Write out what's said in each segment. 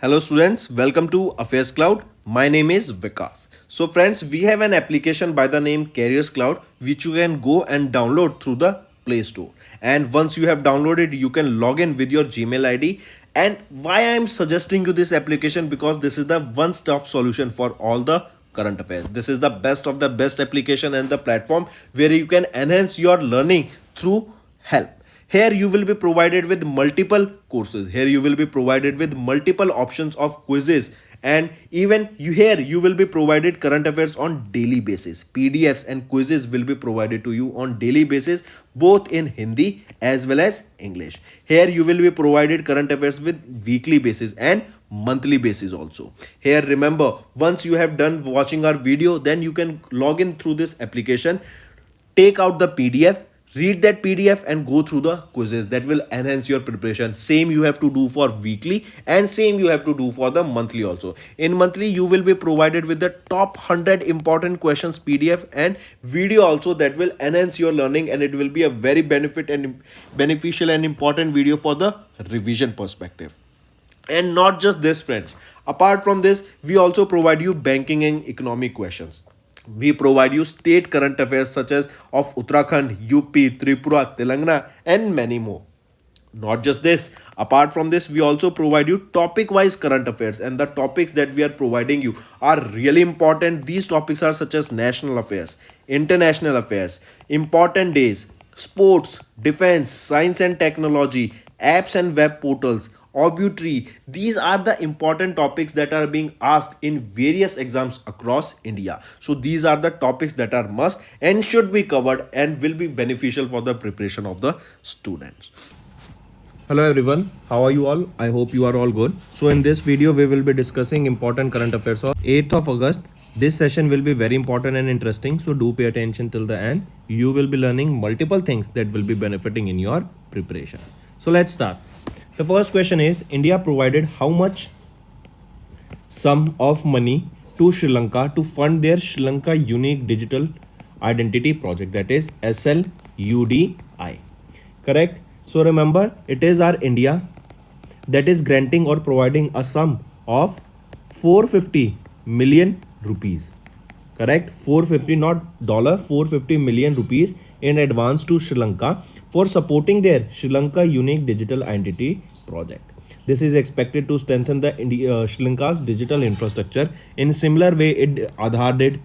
Hello students, welcome to Affairscloud. My name is Vikas. So friends, we have an application by the name Cloud, which you can go and download through the Play Store. And once you have downloaded, you can log in with your Gmail ID. And why I am suggesting you this application, because this is the one-stop solution for all the current affairs. This is the best of the best application and the platform where you can enhance your learning through help. Here you will be provided with multiple courses. Here you will be provided with multiple options of quizzes, and even you will be provided current affairs on daily basis. PDFs and quizzes will be provided to you on daily basis, both in Hindi as well as English. Here you will be provided current affairs with weekly basis and monthly basis also. Here remember, once you have done watching our video, then you can log in through this application, take out the PDF, read that PDF and go through the quizzes. That will enhance your preparation. Same you have to do for weekly and same you have to do for the monthly also. In monthly you will be provided with the top 100 important questions PDF and video also, that will enhance your learning, and it will be a very beneficial and important video for the revision perspective. And not just this friends, apart from this we also provide you banking and economic questions. We provide you state current affairs such as of Uttarakhand, UP, Tripura, Telangana, and many more. Not just this, apart from this, we also provide you topic wise current affairs, and the topics that we are providing you are really important. These topics are such as national affairs, international affairs, important days, sports, defense, science and technology, apps and web portals, obituary. These are the important topics that are being asked in various exams across India. So these are the topics that are must and should be covered and will be beneficial for the preparation of the students. Hello everyone, how are you all? I hope you are all good. So in this video we will be discussing important current affairs of 8th of August. This session will be very important and interesting, so do pay attention till the end. You will be learning multiple things that will be benefiting in your preparation. So let's start. The first question is, India provided how much sum of money to Sri Lanka to fund their Sri Lanka Unique Digital Identity Project, that is SLUDI. Correct? So remember, it is our India that is granting or providing a sum of 450 million rupees. Correct? 450, not dollar, 450 million rupees in advance to Sri Lanka for supporting their Sri Lanka Unique Digital Identity Project. This is expected to strengthen the Sri Lanka's digital infrastructure. In similar way, Aadhaar did.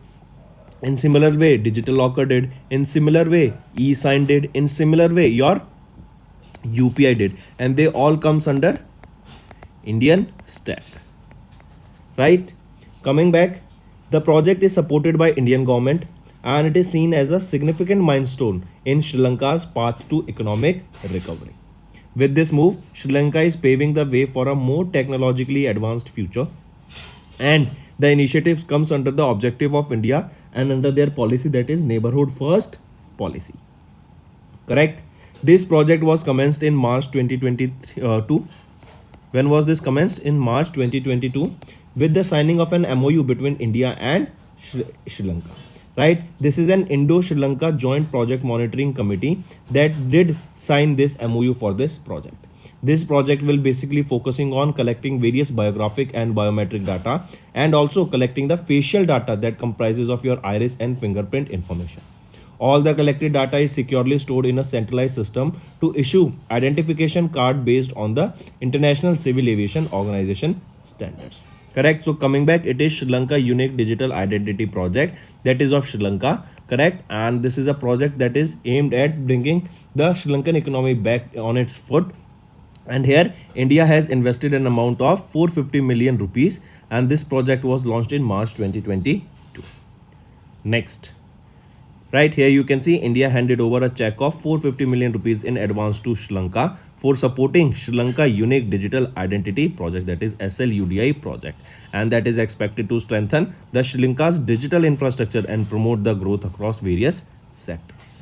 In similar way, Digital Locker did. In similar way, e-sign did. In similar way, your UPI did. And they all comes under Indian stack. Right? Coming back, the project is supported by Indian government, and it is seen as a significant milestone in Sri Lanka's path to economic recovery. With this move, Sri Lanka is paving the way for a more technologically advanced future, and the initiative comes under the objective of India and under their policy, that is Neighborhood First policy. Correct? This project was commenced in March 2022. When was this commenced? In March 2022, with the signing of an MOU between India and Sri Lanka. Right, this is an Indo-Sri Lanka Joint Project Monitoring Committee that did sign this MOU for this project. This project will basically focusing on collecting various biographic and biometric data, and also collecting the facial data that comprises of your iris and fingerprint information. All the collected data is securely stored in a centralized system to issue identification card based on the International Civil Aviation Organization standards. Correct? So coming back, it is Sri Lanka Unique Digital Identity Project, that is of Sri Lanka. Correct? And this is a project that is aimed at bringing the Sri Lankan economy back on its foot. And here India has invested an amount of 450 million rupees, and this project was launched in March 2022. Next. Right here you can see India handed over a check of 450 million rupees in advance to Sri Lanka for supporting Sri Lanka Unique Digital Identity Project, that is SLUDI project, and that is expected to strengthen the Sri Lanka's digital infrastructure and promote the growth across various sectors.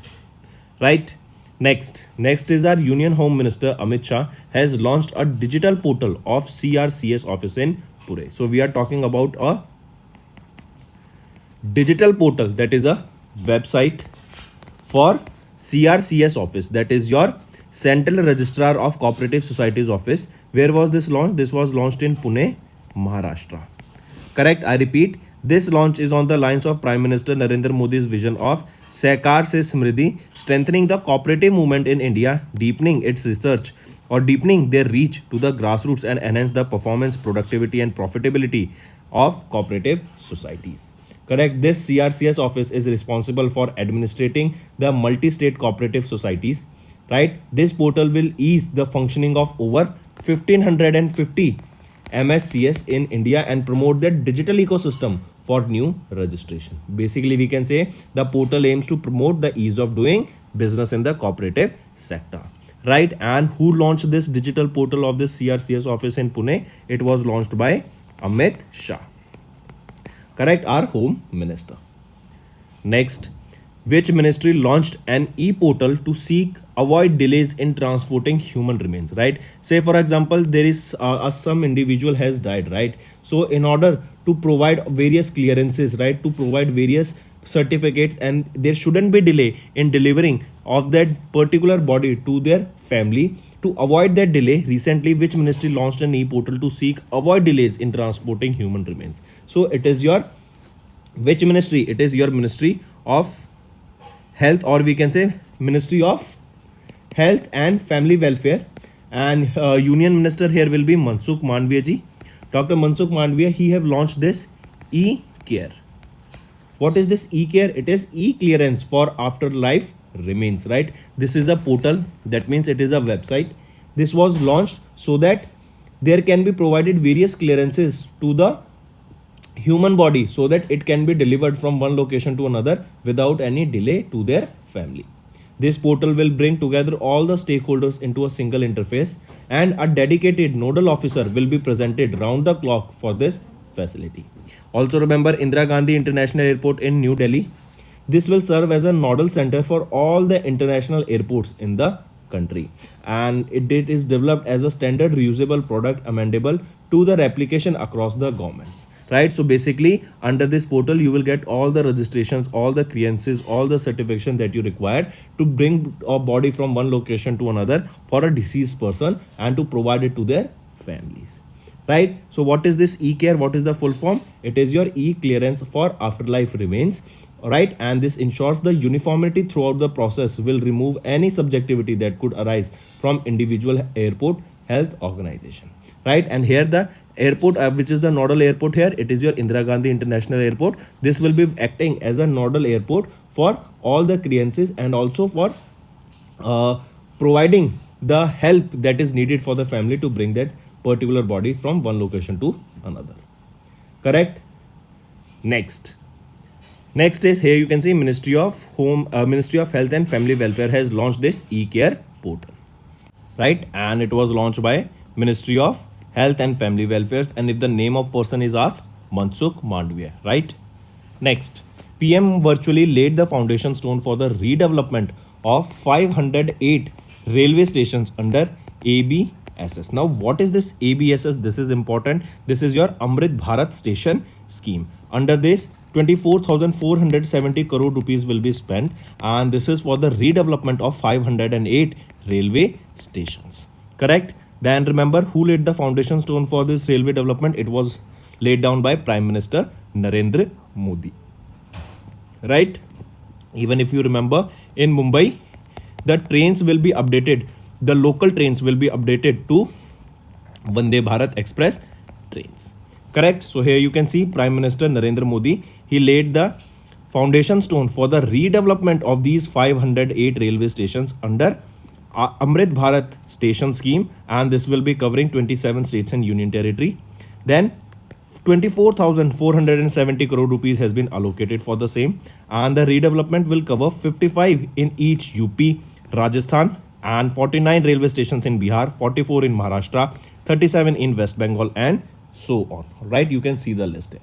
Right? Next is our Union Home Minister Amrit Shah has launched a digital portal of CRCS office in Pune. So we are talking about a digital portal, that is a website for CRCS office, that is your Central Registrar of Cooperative Societies office, Where was this launched? This was launched in Pune, Maharashtra. Correct. I repeat, this launch is on the lines of Prime Minister Narendra Modi's vision of Sehkar se Smriddhi, strengthening the cooperative movement in India, deepening its research or deepening their reach to the grassroots and enhance the performance, productivity and profitability of cooperative societies. Correct. This CRCS office is responsible for administrating the multi-state cooperative societies. Right. This portal will ease the functioning of over 1550 MSCS in India and promote the digital ecosystem for new registration. Basically, we can say the portal aims to promote the ease of doing business in the cooperative sector. Right. And who launched this digital portal of this CRCS office in Pune? It was launched by Amit Shah. Correct. Our Home Minister. Next, which ministry launched an e-portal to seek avoid delays in transporting human remains? Right. Say for example, there is some individual has died. Right. So in order to provide various clearances, right, to provide various certificates, and there shouldn't be delay in delivering of that particular body to their family, to avoid that delay, recently which ministry launched an e-portal to seek avoid delays in transporting human remains? So it is your which ministry? It is your Ministry of Health, or we can say Ministry of Health and Family Welfare, and Union Minister here will be Mansukh Mandviya ji. Dr. Mansukh Mandviya, he have launched this e-care. What is this e-care? It is e-clearance for afterlife remains, right? This is a portal, that means it is a website. This was launched so that there can be provided various clearances to the human body so that it can be delivered from one location to another without any delay to their family. This portal will bring together all the stakeholders into a single interface, and a dedicated nodal officer will be presented round the clock for this facility. Also remember Indira Gandhi International Airport in New Delhi. This will serve as a nodal center for all the international airports in the country, and it is developed as a standard reusable product amendable to the replication across the governments. Right. So basically under this portal you will get all the registrations, all the clearances, all the certification that you require to bring a body from one location to another for a deceased person and to provide it to their families. Right. So what is this e-care? What is the full form? It is your e-clearance for afterlife remains. Right. And this ensures the uniformity throughout the process, will remove any subjectivity that could arise from individual airport health organization. Right. And here the airport which is the nodal airport here, it is your Indira Gandhi International Airport. This will be acting as a nodal airport for all the clearances and also for providing the help that is needed for the family to bring that particular body from one location to another. Correct. Next is here you can see Ministry of Health and Family Welfare has launched this e-care portal. Right. And it was launched by Ministry of Health and Family Welfare, and if the name of person is asked, Mansukh Mandviya. Right. Next, PM virtually laid the foundation stone for the redevelopment of 508 railway stations under ABSS. Now what is this ABSS? This is important. This is your Amrit Bharat station scheme. Under this 24,470 crore rupees will be spent, and this is for the redevelopment of 508 railway stations. Correct. Then remember who laid the foundation stone for this railway development? It was laid down by Prime Minister Narendra Modi. Right. Even if you remember, in Mumbai, the trains will be updated. The local trains will be updated to Vande Bharat Express trains. Correct. So here you can see Prime Minister Narendra Modi, he laid the foundation stone for the redevelopment of these 508 railway stations under Amrit Bharat station scheme, and this will be covering 27 states and union territory. Then 24,470 crore rupees has been allocated for the same, and the redevelopment will cover 55 in each UP, Rajasthan, and 49 railway stations in Bihar, 44 in Maharashtra, 37 in West Bengal, and so on. Right. You can see the list here.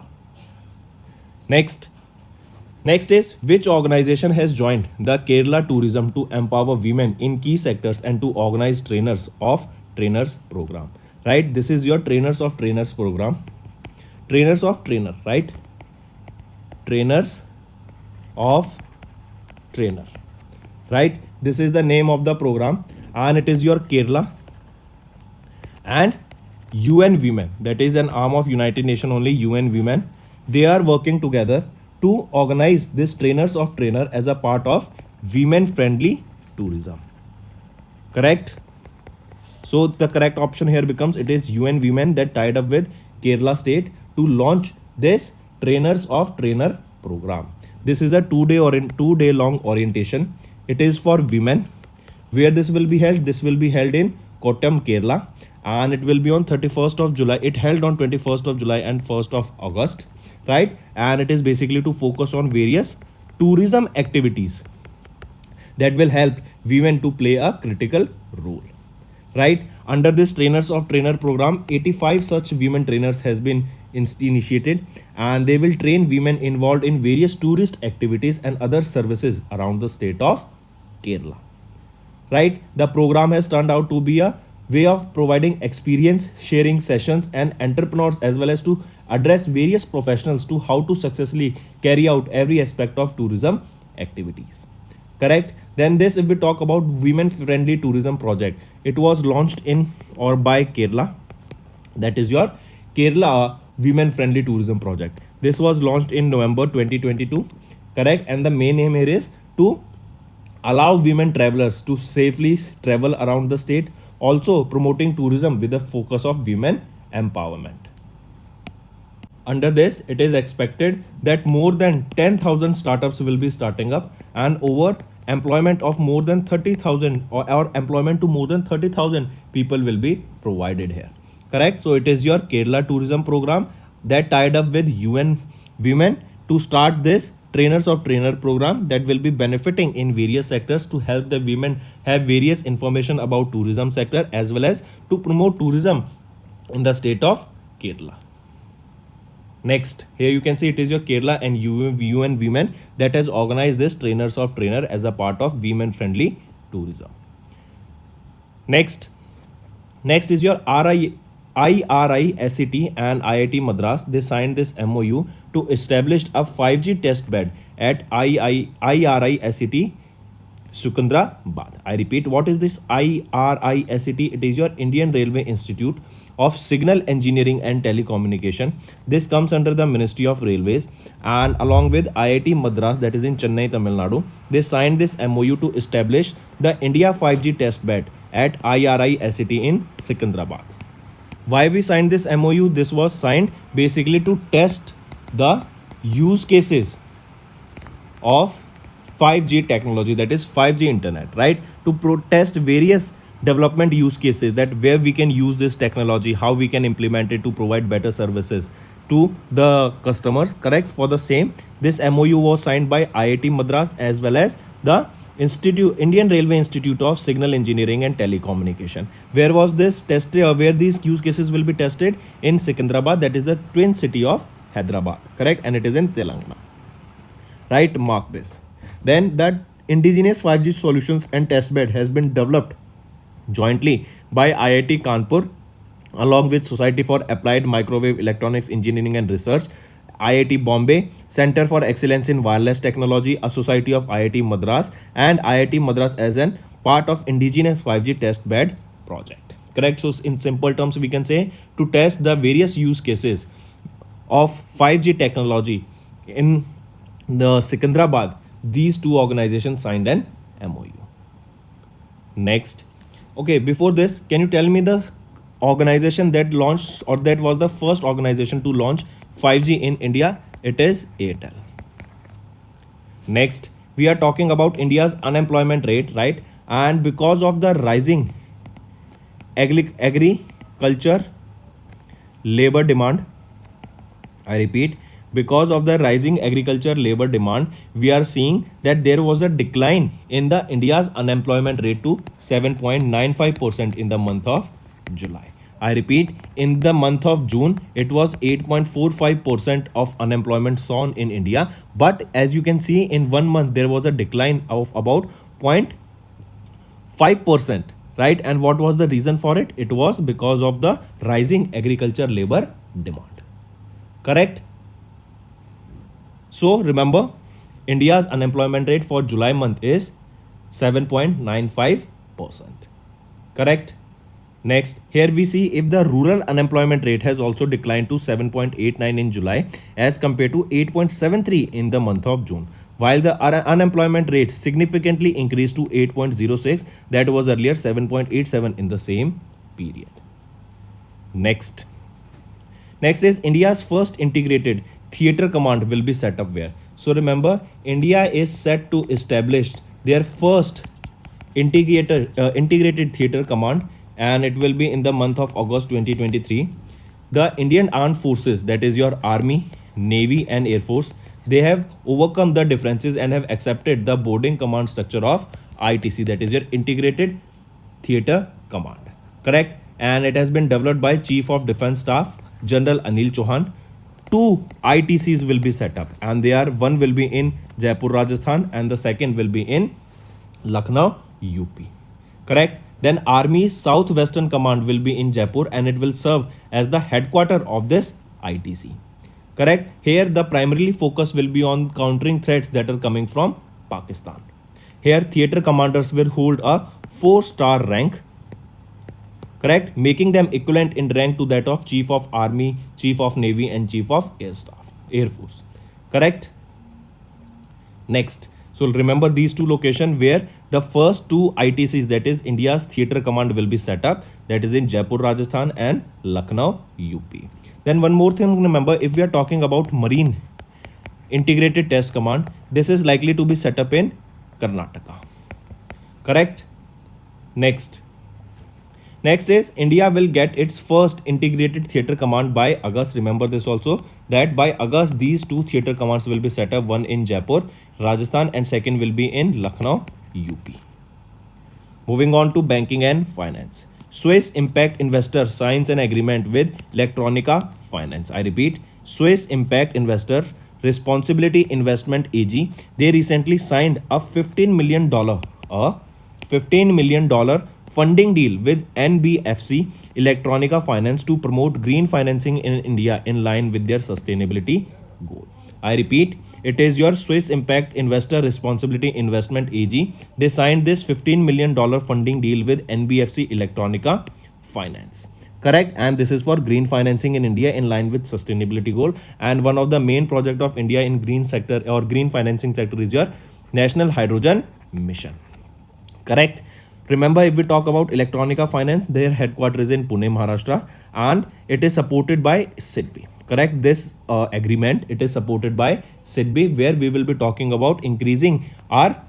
Next is which organization has joined the Kerala Tourism to empower women in key sectors and to organize trainers of trainers program. Right. This is your trainers of trainers program. Trainers of trainer. Right. Trainers of trainer. Right. This is the name of the program, and it is your Kerala. and UN Women, that is an arm of United Nations only, UN Women, they are working together to organize this trainers of trainer as a part of women friendly tourism. Correct? So the correct option here becomes it is UN Women that tied up with Kerala state to launch this trainers of trainer program. This is a 2 day long orientation. It is for women. Where this will be held? This will be held in Kottayam, Kerala, and it will be on 31st of July. It held on 21st of July and 1st of August, right? And it is basically to focus on various tourism activities that will help women to play a critical role, right? Under this trainers of trainer program, 85 such women trainers has been initiated, and they will train women involved in various tourist activities and other services around the state of Kerala, right? The program has turned out to be a way of providing experience sharing sessions and entrepreneurs as well as to address various professionals to how to successfully carry out every aspect of tourism activities. Correct? Then this, if we talk about women friendly tourism project, it was launched in or by Kerala, that is your Kerala women friendly tourism project. This was launched in November 2022. Correct? And the main aim here is to allow women travelers to safely travel around the state, also promoting tourism with a focus of women empowerment. Under this, it is expected that more than 10,000 startups will be starting up, and over employment of more than 30,000 or employment to more than 30,000 people will be provided here. Correct? So it is your Kerala tourism program that tied up with UN Women to start this trainers of trainer program that will be benefiting in various sectors to help the women have various information about tourism sector as well as to promote tourism in the state of Kerala. Next, here you can see it is your Kerala and UN Women that has organized this trainers of trainer as a part of women friendly tourism. Next is your IRISet and IIT Madras. They signed this MOU to establish a 5G test bed at IRISet Secunderabad. I repeat, what is this IRISet? It is your Indian Railway Institute of Signal Engineering and Telecommunication. This comes under the Ministry of Railways, and along with IIT Madras, that is in Chennai, Tamil Nadu, they signed this MOU to establish the India 5G test bed at IRISet in Secunderabad. Why we signed this MOU? This was signed basically to test the use cases of 5G technology, that is 5G internet, right? To test various development use cases, that where we can use this technology, how we can implement it to provide better services to the customers. Correct? For the same, this MOU was signed by IIT Madras as well as the Indian Railway Institute of Signal Engineering and Telecommunication. Where was this tested, where these use cases will be tested? In Secunderabad, that is the twin city of Hyderabad. Correct? And it is in Telangana. Right? Mark this. Then that indigenous 5G solutions and testbed has been developed jointly by IIT Kanpur along with Society for Applied Microwave Electronics Engineering and Research, IIT Bombay, Center for Excellence in Wireless Technology, a society of IIT Madras, and IIT Madras as an part of indigenous 5G testbed project. Correct? So in simple terms, we can say to test the various use cases of 5G technology in the Secunderabad, these two organizations signed an MOU. Next. Okay, before this, can you tell me the organization that launched or that was the first organization to launch 5G in India? It is Airtel. Next, we are talking about India's unemployment rate, right? And because of the rising agriculture labor demand, I repeat, because of the rising agriculture labor demand, we are seeing that there was a decline in the India's unemployment rate to 7.95% in the month of July. I repeat, in the month of June, it was 8.45% of unemployment saw in India. But as you can see, in 1 month, there was a decline of about 0.5%, right? And what was the reason for it? It was because of the rising agriculture labor demand. Correct? So remember, India's unemployment rate for July month is 7.95%. Correct? Next, here we see if the rural unemployment rate has also declined to 7.89 in July as compared to 8.73 in the month of June, while the unemployment rate significantly increased to 8.06, that was earlier 7.87 in the same period. Next. Next is India's first integrated theatre command will be set up where? So remember, India is set to establish their first integrated theatre command, and it will be in the month of August 2023. The Indian Armed Forces, that is your Army, Navy and Air Force, they have overcome the differences and have accepted the boarding command structure of ITC, that is your integrated theatre command. Correct? And it has been developed by Chief of Defence Staff General Anil Chauhan. Two ITCs will be set up, and they are, one will be in Jaipur, Rajasthan, and the second will be in Lucknow, UP. Correct? Then Army's Southwestern Command will be in Jaipur, and it will serve as the headquarter of this ITC. Correct? Here the primarily focus will be on countering threats that are coming from Pakistan. Here theatre commanders will hold a 4-star rank. Correct? Making them equivalent in rank to that of Chief of Army, Chief of Navy and Chief of Air Force. Correct? Next. So remember these two locations where the first two ITCs, that is India's theatre command, will be set up, that is in Jaipur, Rajasthan and Lucknow, UP. Then one more thing, remember, if we are talking about Marine Integrated Test Command, this is likely to be set up in Karnataka. Correct? Next is India will get its first integrated theatre command by August. Remember this also, that by August these two theatre commands will be set up, one in Jaipur, Rajasthan and second will be in Lucknow, UP. Moving on to banking and finance. Swiss Impact Investor signs an agreement with Electronica Finance. I repeat, Swiss Impact Investor Responsibility Investment AG, they recently signed a $15 million funding deal with NBFC Electronica Finance to promote green financing in India in line with their sustainability goal. I repeat, it is your Swiss Impact Investor Responsibility Investment AG. They signed this $15 million funding deal with NBFC Electronica Finance. Correct? And this is for green financing in India in line with sustainability goal. And one of the main project of India in green sector or green financing sector is your National Hydrogen Mission. Correct? Remember, if we talk about Electronica Finance, their headquarters is in Pune, Maharashtra, and it is supported by SIDBI. Correct? This agreement, it is supported by SIDBI, where we will be talking about increasing our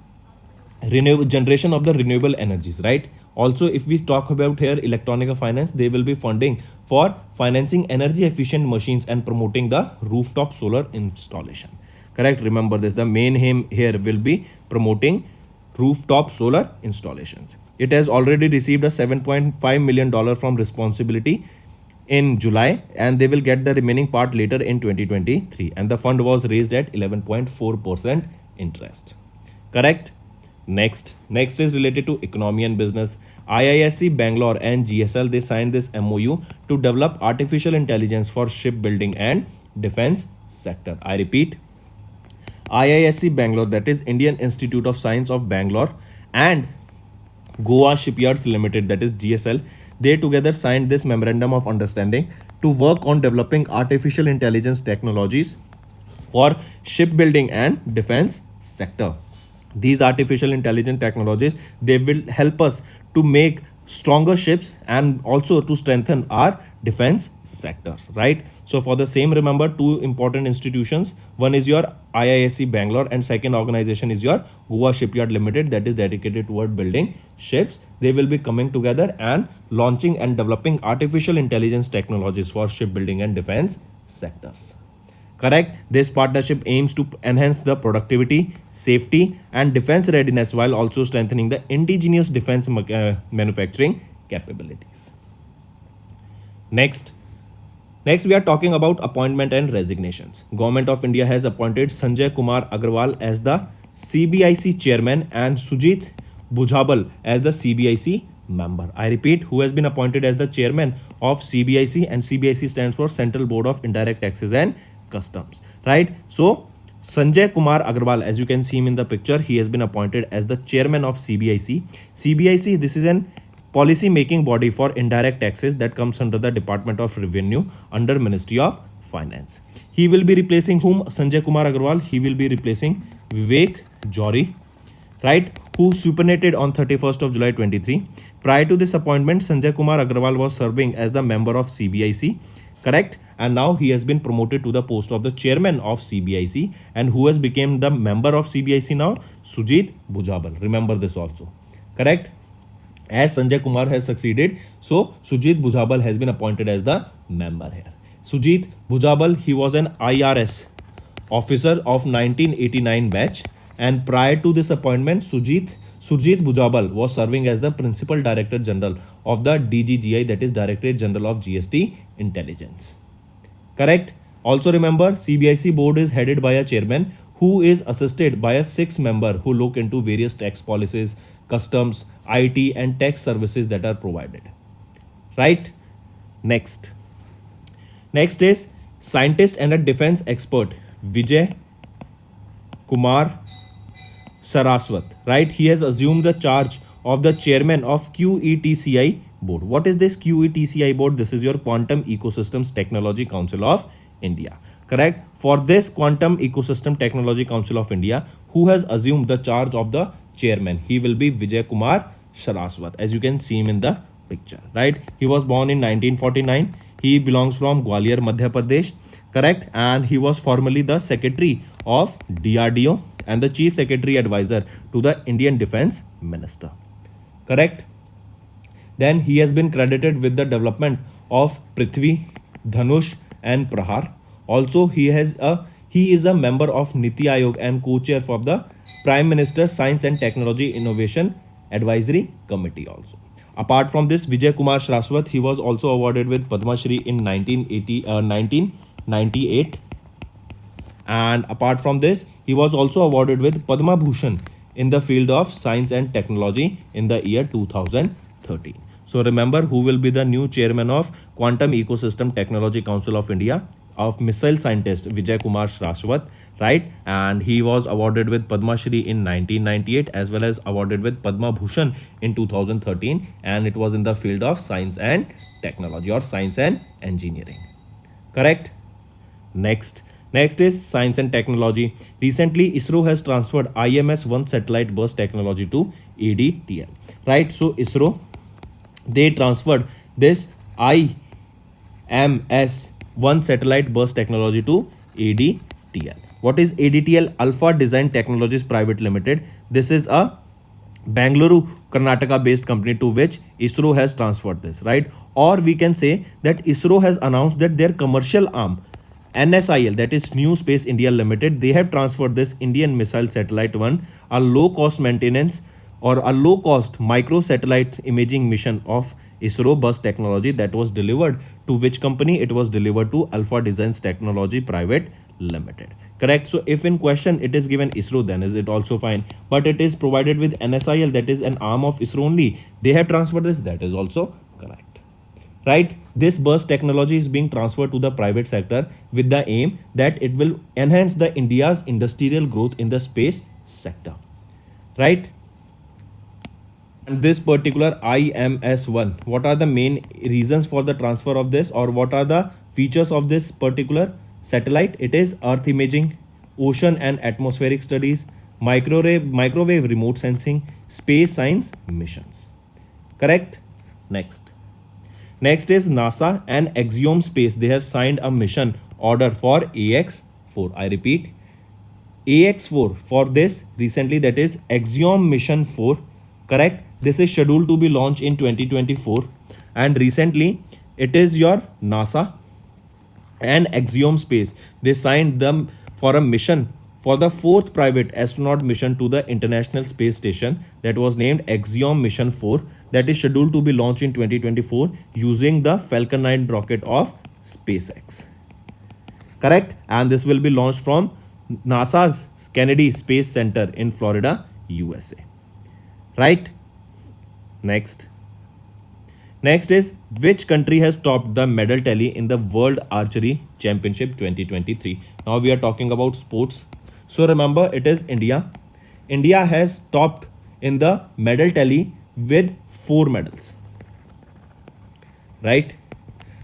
generation of the renewable energies, right? Also, if we talk about here Electronica Finance, they will be funding for financing energy efficient machines and promoting the rooftop solar installation. Correct? Remember this, the main aim here will be promoting rooftop solar installations. It has already received a $7.5 million from responsibility in July, and they will get the remaining part later in 2023, and the fund was raised at 11.4% interest. Correct? Next is related to economy and business. IISc Bangalore and GSL, they signed this MOU to develop artificial intelligence for shipbuilding and defense sector. I repeat, IISc Bangalore, that is Indian Institute of Science of Bangalore, and Goa Shipyards Limited, that is GSL, they together signed this memorandum of understanding to work on developing artificial intelligence technologies for shipbuilding and defense sector. These artificial intelligence technologies, they will help us to make stronger ships and also to strengthen our defense sectors, right? So for the same, remember two important institutions. One is your IISc Bangalore and second organization is your Goa Shipyard Limited, that is dedicated toward building ships. They will be coming together and launching and developing artificial intelligence technologies for shipbuilding and defense sectors. Correct? This partnership aims to enhance the productivity, safety and defense readiness while also strengthening the indigenous defense manufacturing capabilities. Next we are talking about appointment and resignations. Government of India has appointed Sanjay Kumar Agarwal as the CBIC chairman and Sujit Bujhabal as the CBIC member. I repeat, who has been appointed as the chairman of CBIC, and CBIC stands for Central Board of Indirect Taxes and Customs, right? So Sanjay Kumar Agarwal, as you can see him in the picture, he has been appointed as the chairman of CBIC. CBIC, this is an policy making body for indirect taxes that comes under the Department of Revenue under Ministry of Finance. He will be replacing whom? Sanjay Kumar Agarwal. He will be replacing Vivek Jory, right, who superannuated on 31st of July 23. Prior to this appointment, Sanjay Kumar Agarwal was serving as the member of CBIC, correct, and now he has been promoted to the post of the chairman of CBIC. And who has become the member of CBIC now? Sujit Bhujabal. Remember this also, correct. As Sanjay Kumar has succeeded, so Sujit Bhujabal has been appointed as the member here. Sujit Bhujabal, he was an IRS officer of 1989 batch, and prior to this appointment, Surjit Bhujabal was serving as the Principal Director General of the DGGI, that is Directorate General of GST Intelligence. Correct? Also remember, CBIC board is headed by a chairman who is assisted by a 6 member who look into various tax policies, customs, IT and tax services that are provided. Right? Next is scientist and a defense expert Vijay Kumar Saraswat, right? He has assumed the charge of the chairman of QETCI board. What is this QETCI board? This is your Quantum Ecosystems Technology Council of India, correct? For this Quantum Ecosystem Technology Council of India, who has assumed the charge of the chairman? He will be Vijay Kumar Saraswat, as you can see him in the picture, right? He was born in 1949. He belongs from Gwalior, Madhya Pradesh, correct? And he was formerly the secretary of DRDO and the chief secretary advisor to the Indian Defense Minister, correct? Then he has been credited with the development of Prithvi, Dhanush and Prahar. Also, he is a member of Niti Aayog and co-chair for the Prime Minister's Science and Technology Innovation Advisory Committee also. Apart from this, Vijay Kumar Saraswat, he was also awarded with Padma Shri in 1998. And apart from this, he was also awarded with Padma Bhushan in the field of science and technology in the year 2013. So remember, who will be the new chairman of Quantum Ecosystem Technology Council of India? Of missile scientist Vijay Kumar Saraswat, right? And he was awarded with Padma Shri in 1998 as well as awarded with Padma Bhushan in 2013, and it was in the field of science and technology or science and engineering, correct? Next is science and technology. Recently, ISRO has transferred IMS-1 satellite bus technology to ADTL, right? So ISRO, they transferred this IMS-1 satellite bus technology to ADTL. What is ADTL? Alpha Design Technologies Private Limited. This is a Bangalore, Karnataka based company to which ISRO has transferred this, right? Or we can say that ISRO has announced that their commercial arm NSIL, that is New Space India Limited, they have transferred this Indian Missile Satellite 1, a low cost maintenance or a low cost micro satellite imaging mission of ISRO bus technology that was delivered to which company? It was delivered to Alpha Designs Technology Private Limited, correct? So if in question it is given ISRO, then is it also fine, but it is provided with NSIL, that is an arm of ISRO only. They have transferred this, that is also correct, right? This bus technology is being transferred to the private sector with the aim that it will enhance the India's industrial growth in the space sector, right? And this particular IMS-1, what are the main reasons for the transfer of this, or what are the features of this particular satellite? It is Earth imaging, ocean and atmospheric studies, microwave remote sensing, space science missions, correct? Next is NASA and Axiom Space. They have signed a mission order for AX-4. I repeat, AX-4 for this recently, that is Axiom Mission 4, correct? This is scheduled to be launched in 2024, and recently it is your NASA and Axiom Space. They signed them for a mission for the 4th private astronaut mission to the International Space Station that was named Axiom Mission 4, that is scheduled to be launched in 2024 using the Falcon 9 rocket of SpaceX, correct? And this will be launched from NASA's Kennedy Space Center in Florida, USA, right? Next is which country has topped the medal tally in the World Archery Championship 2023? Now we are talking about sports. So remember, it is India. India has topped in the medal tally with 4 medals. right?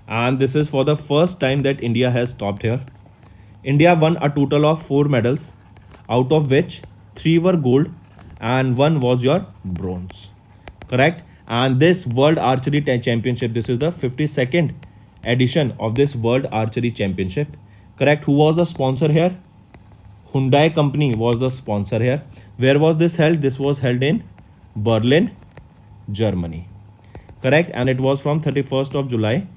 And this is for the first time that India has stopped here. India won a total of 4 medals, out of which 3 were gold and 1 was your bronze. Correct? And this World Archery Championship, this is the 52nd edition of this World Archery Championship. Correct? Who was the sponsor here? Hyundai company was the sponsor here. Where was this held? This was held in Berlin, Germany. Correct? And it was from 31st of July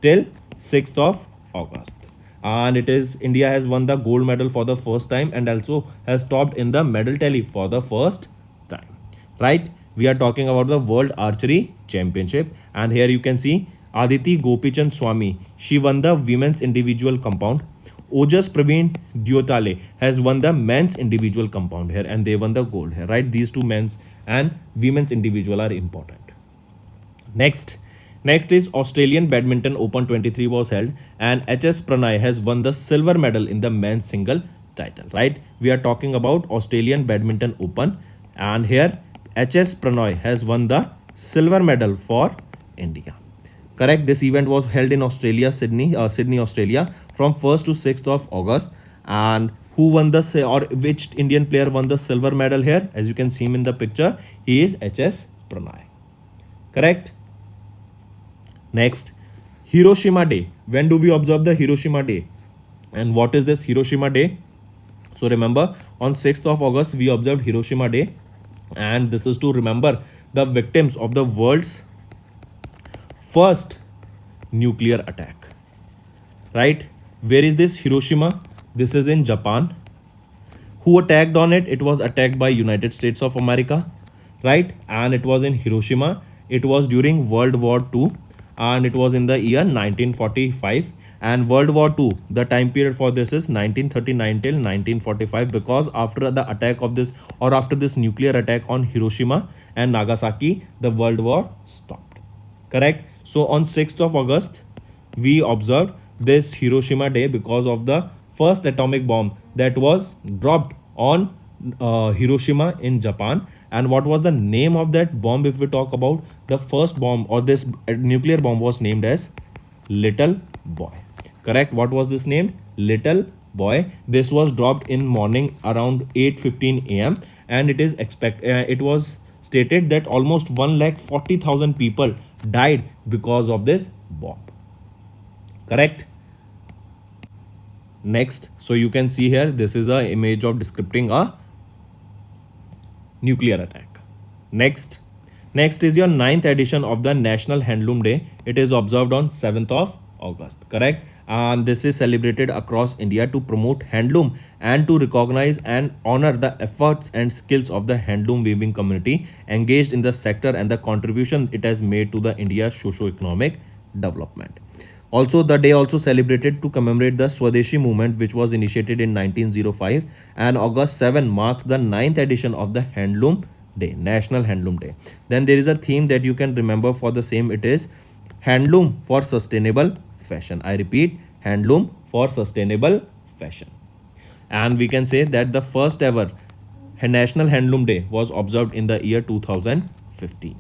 till 6th of August. And it is India has won the gold medal for the first time and also has topped in the medal tally for the first time. Right? We are talking about the World Archery Championship, and here you can see Aditi Gopichand Swami. She won the women's individual compound. Ojas Praveen Diotale has won the men's individual compound here, and they won the gold here. Right? These two men's and women's individual are important. Next is Australian Badminton Open 23 was held, and HS Pranay has won the silver medal in the men's single title. Right? We are talking about Australian Badminton Open, and here HS Pranay has won the silver medal for India. Correct? This event was held in Australia, Sydney, Australia, from 1st to 6th of August. And who won the or which Indian player won the silver medal here? As you can see him in the picture, he is HS Pranay. Correct? Next, Hiroshima Day. When do we observe the Hiroshima Day? And what is this Hiroshima Day? So remember, on 6th of August, we observed Hiroshima Day. And this is to remember the victims of the world's first nuclear attack. Right? Where is this Hiroshima? This is in Japan. Who attacked on it? It was attacked by United States of America. Right? And it was in Hiroshima. It was during World War II. And it was in the year 1945. And World War II, the time period for this is 1939 till 1945, because after the attack of this, or after this nuclear attack on Hiroshima and Nagasaki, the World War stopped. Correct? So on 6th of August, we observed this Hiroshima Day because of the first atomic bomb that was dropped on Hiroshima in Japan. And what was the name of that bomb? If we talk about the first bomb, or this nuclear bomb, was named as Little Boy. Correct? What was this name? Little Boy. This was dropped in morning around 8:15 a.m. and it was stated that almost 1,40,000 people died because of this bomb. Correct? Next, so you can see here, this is a image of describing a nuclear attack. Next is your 9th edition of the National Handloom Day. It is observed on 7th of August. Correct? And this is celebrated across India to promote handloom and to recognize and honor the efforts and skills of the handloom weaving community engaged in the sector and the contribution it has made to the India's socio-economic development. Also, the day also celebrated to commemorate the Swadeshi movement, which was initiated in 1905, and August 7 marks the 9th edition of the Handloom Day, National Handloom Day. Then there is a theme that you can remember for the same. It is Handloom for Sustainable Fashion. I repeat, Handloom for Sustainable Fashion. And we can say that the first ever National Handloom Day was observed in the year 2015.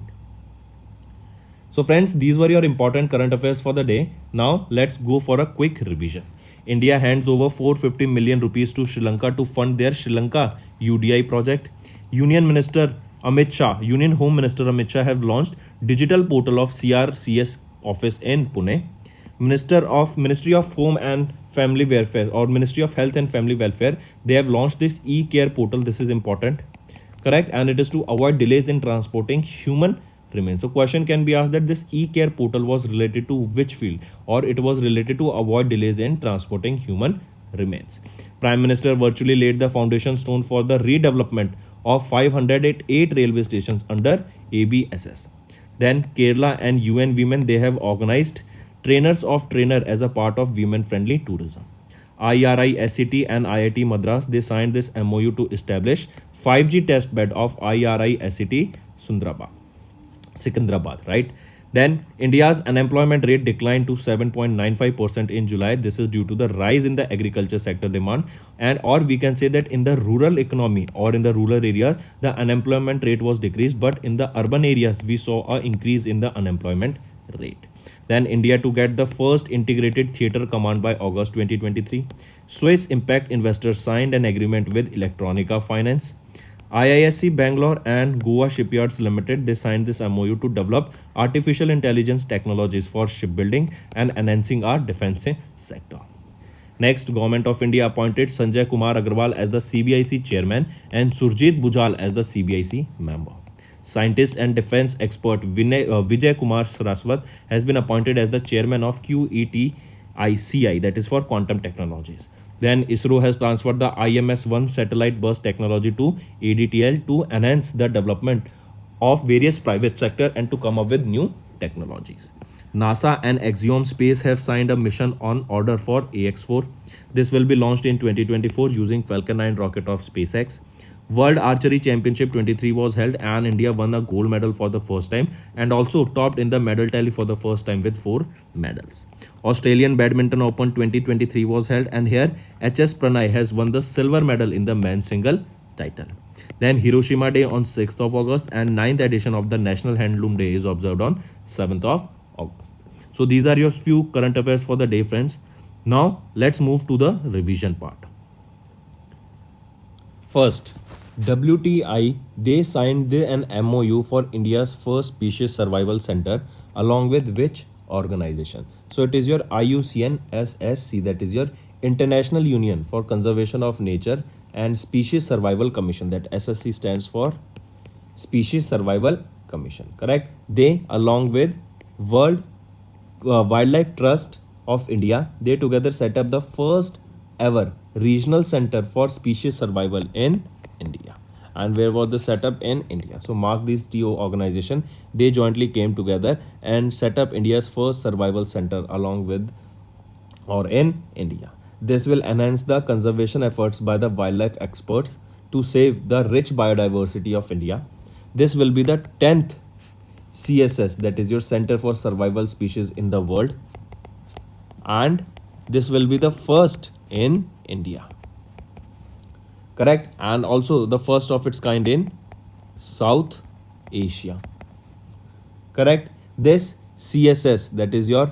So friends, these were your important current affairs for the day. Now let's go for a quick revision. India hands over 450 million rupees to Sri Lanka to fund their Sri Lanka UDI project. Union Home Minister Amit Shah have launched digital portal of CRCS office in Pune. Ministry of Home and Family Welfare, or Ministry of Health and Family Welfare, they have launched this e-care portal. This is important. Correct? And it is to avoid delays in transporting human remains. So question can be asked that this e-care portal was related to which field, or it was related to avoid delays in transporting human remains. Prime Minister virtually laid the foundation stone for the redevelopment of 508 railway stations under ABSS. Then Kerala and UN Women, they have organized trainers of trainer as a part of women friendly tourism. IRISet and IIT Madras, they signed this MOU to establish 5G test bed of IRISet Secunderabad, right? Then India's unemployment rate declined to 7.95% in July. This is due to the rise in the agriculture sector demand, and or we can say that in the rural economy or in the rural areas, the unemployment rate was decreased, but in the urban areas, we saw an increase in the unemployment rate. Then India to get the first integrated theatre command by August 2023. Swiss Impact Investors signed an agreement with Electronica Finance. IISc Bangalore and Goa Shipyards Limited, they signed this MOU to develop artificial intelligence technologies for shipbuilding and enhancing our defense sector. Next, Government of India appointed Sanjay Kumar Agarwal as the CBIC chairman and Surjit Bujal as the CBIC member. Scientist and defense expert Vijay Kumar Saraswat has been appointed as the chairman of QETICI, that is for quantum technologies. Then ISRO has transferred the IMS-1 satellite bus technology to ADTL to enhance the development of various private sector and to come up with new technologies. NASA and Axiom Space have signed a mission on order for AX-4. This will be launched in 2024 using Falcon 9 rocket of SpaceX. World Archery Championship 23 was held and India won a gold medal for the first time and also topped in the medal tally for the first time with 4 medals. Australian Badminton Open 2023 was held and here HS Pranay has won the silver medal in the men's single title. Then Hiroshima Day on 6th of August and 9th edition of the National Handloom Day is observed on 7th of August. So these are your few current affairs for the day, friends. Now let's move to the revision part. First, WTI, they signed an MOU for India's first species survival center along with which organization? So it is your IUCN SSC, that is your International Union for Conservation of Nature and Species Survival Commission, that SSC stands for Species Survival Commission, correct? They along with World Wildlife Trust of India, they together set up the first ever regional center for species survival in India. And where was the setup? In India. So mark these TO organization, they jointly came together and set up India's first survival center along with or in India. This will enhance the conservation efforts by the wildlife experts to save the rich biodiversity of India. This will be the 10th CSS, that is your Center for Survival Species in the world, and this will be the first in India, correct, and also the first of its kind in South Asia, correct. This CSS, that is your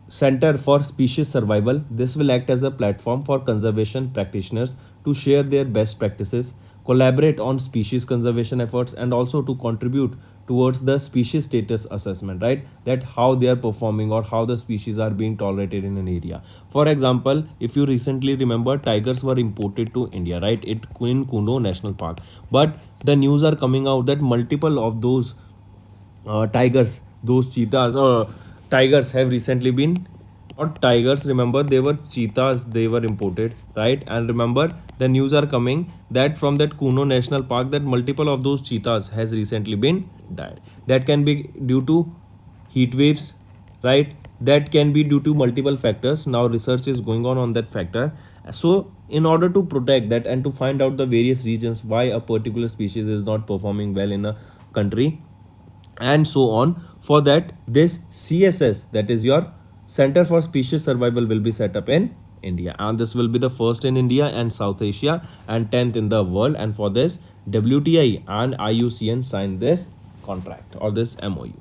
Center for Species Survival, this will act as a platform for conservation practitioners to share their best practices, collaborate on species conservation efforts, and also to contribute towards the species status assessment, right? That how they are performing or how the species are being tolerated in an area. For example, if you recently remember, tigers were imported to India, right? In Kuno National Park. But the news are coming out that multiple of those tigers, those cheetahs or tigers have recently been, not tigers, remember, they were cheetahs, they were imported, right? And remember, the news are coming that from that Kuno National Park that multiple of those cheetahs has recently been died. That can be due to heat waves, right? That can be due to multiple factors. Now research is going on that factor. So in order to protect that and to find out the various reasons why a particular species is not performing well in a country and so on, for that this CSS, that is your Center for Species Survival, will be set up in India, and this will be the first in India and South Asia and 10th in the world. And for this, WTI and IUCN signed this contract or this MOU.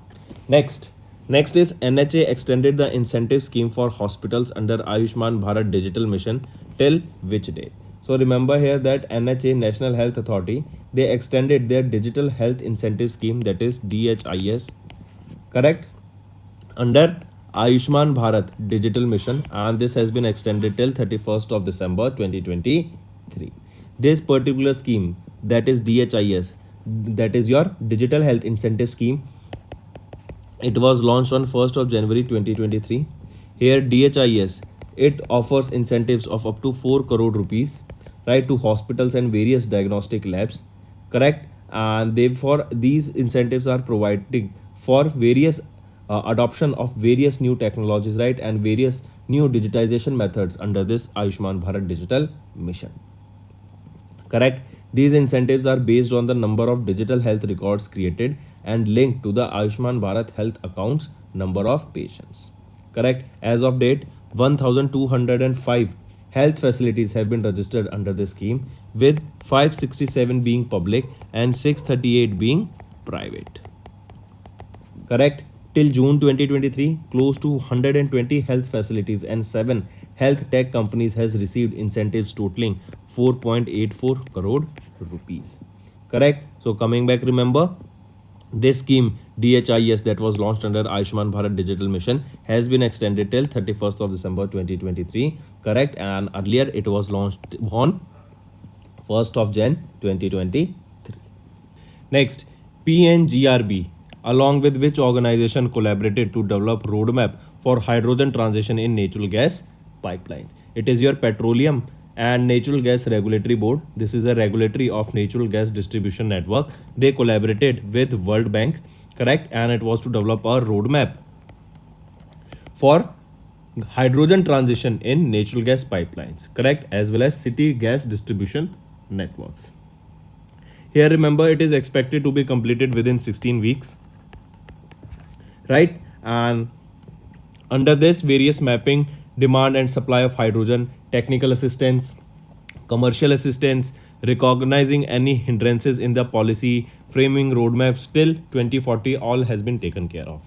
Next is NHA extended the incentive scheme for hospitals under Ayushman Bharat Digital Mission till which date? So remember here that NHA, National Health Authority, they extended their digital health incentive scheme, that is DHIS, correct, under Ayushman Bharat Digital Mission, and this has been extended till 31st of December 2023. This particular scheme, that is DHIS, that is your Digital Health Incentive Scheme, it was launched on 1st of January 2023. Here DHIS, it offers incentives of up to 4 crore rupees, right, to hospitals and various diagnostic labs, correct, and therefore these incentives are providing for various adoption of various new technologies, right, and various new digitization methods under this Ayushman Bharat Digital Mission, correct. These incentives are based on the number of digital health records created and linked to the Ayushman Bharat health accounts number of patients, correct. As of date, 1205 health facilities have been registered under this scheme, with 567 being public and 638 being private. Correct. Till June 2023, close to 120 health facilities and 7 health tech companies has received incentives totaling 4.84 crore rupees. Correct. So coming back, remember this scheme DHIS that was launched under Ayushman Bharat Digital Mission has been extended till 31st of December 2023. Correct. And earlier it was launched on 1st of Jan 2023. Next, PNGRB, along with which organization collaborated to develop roadmap for hydrogen transition in natural gas pipelines. It is your Petroleum and Natural Gas Regulatory Board. This is a regulatory of natural gas distribution network. They collaborated with World Bank, correct, and it was to develop a roadmap for hydrogen transition in natural gas pipelines, correct, as well as city gas distribution networks. Here remember it is expected to be completed within 16 weeks, right? And under this, various mapping demand and supply of hydrogen, technical assistance, commercial assistance, recognizing any hindrances in the policy, framing roadmaps till 2040, all has been taken care of.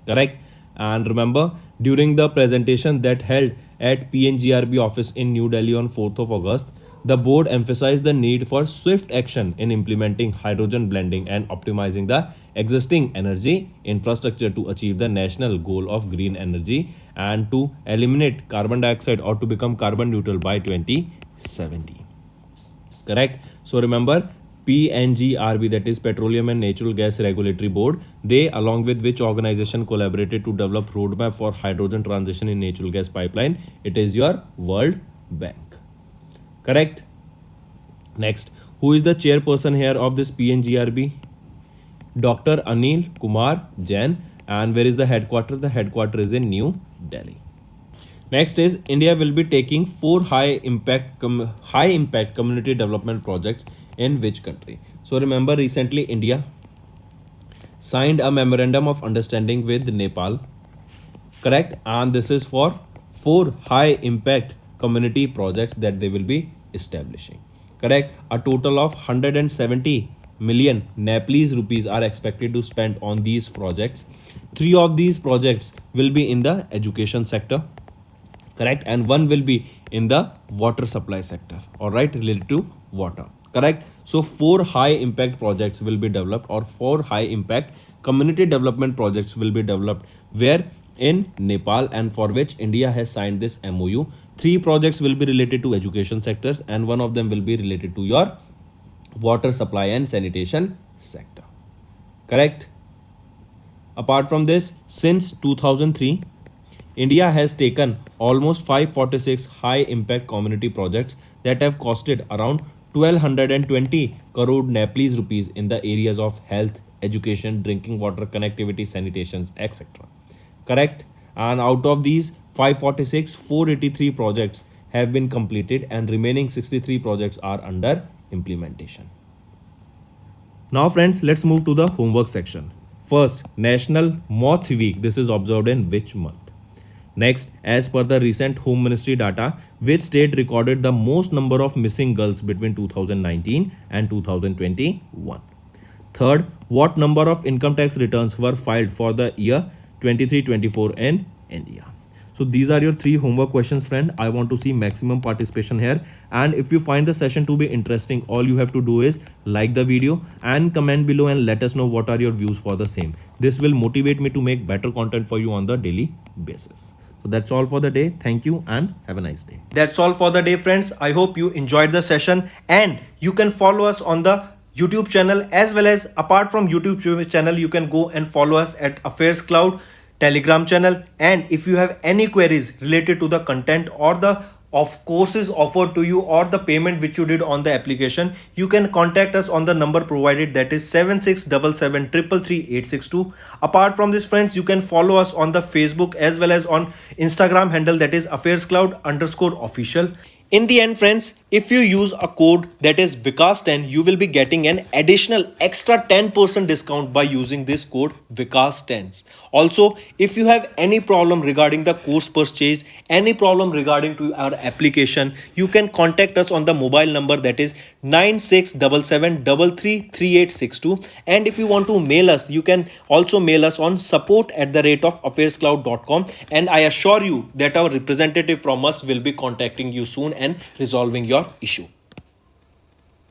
Correct. And remember, during the presentation that held at PNGRB office in New Delhi on 4th of August, the board emphasized the need for swift action in implementing hydrogen blending and optimizing the existing energy infrastructure to achieve the national goal of green energy and to eliminate carbon dioxide or to become carbon neutral by 2070. Correct. So remember, PNGRB, that is Petroleum and Natural Gas Regulatory Board, they along with which organization collaborated to develop roadmap for hydrogen transition in natural gas pipeline. It is your World Bank. Correct. Next, who is the chairperson here of this PNGRB? Dr. Anil Kumar Jain. And where is the headquarter? The headquarter is in New Delhi. Next is India will be taking 4 high impact community development projects in which country? So remember, recently India signed a memorandum of understanding with Nepal, correct, and this is for 4 high impact community projects that they will be establishing, correct. A total of 170 million Nepalese rupees are expected to spend on these projects. 3 of these projects will be in the education sector, correct, and 1 will be in the water supply sector, all right, related to water, correct. So 4 high impact projects will be developed, or 4 high impact community development projects will be developed where in Nepal, and for which India has signed this MOU. 3 projects will be related to education sectors and 1 of them will be related to your water supply and sanitation sector, correct. Apart from this, since 2003, India has taken almost 546 high impact community projects that have costed around 1220 crore Nepalese rupees in the areas of health, education, drinking water, connectivity, sanitation, etc. Correct? And out of these 546, 483 projects have been completed and remaining 63 projects are under implementation. Now friends, let's move to the homework section. First, National Moth Week. This is observed in which month? Next, as per the recent Home Ministry data, which state recorded the most number of missing girls between 2019 and 2021? Third, what number of income tax returns were filed for the year 23-24 in India? So these are your 3 homework questions, friend. I want to see maximum participation here. And if you find the session to be interesting, all you have to do is like the video and comment below and let us know what are your views for the same. This will motivate me to make better content for you on the daily basis. So that's all for the day. Thank you and have a nice day. That's all for the day, friends. I hope you enjoyed the session, and you can follow us on the YouTube channel, as well as apart from YouTube channel, you can go and follow us at Affairscloud Telegram channel. And if you have any queries related to the content or the of courses offered to you or the payment which you did on the application, you can contact us on the number provided, that is 7677333862. Apart from this, friends, you can follow us on the Facebook as well as on Instagram handle, that is Affairscloud_official. In the end, friends, if you use a code that is Vikas10, you will be getting an additional extra 10% discount by using this code Vikas10. Also, if you have any problem regarding the course purchase, any problem regarding to our application, you can contact us on the mobile number, that is 9677333862. And if you want to mail us, you can also mail us on support@affairscloud.com, and I assure you that our representative from us will be contacting you soon and resolving your issue.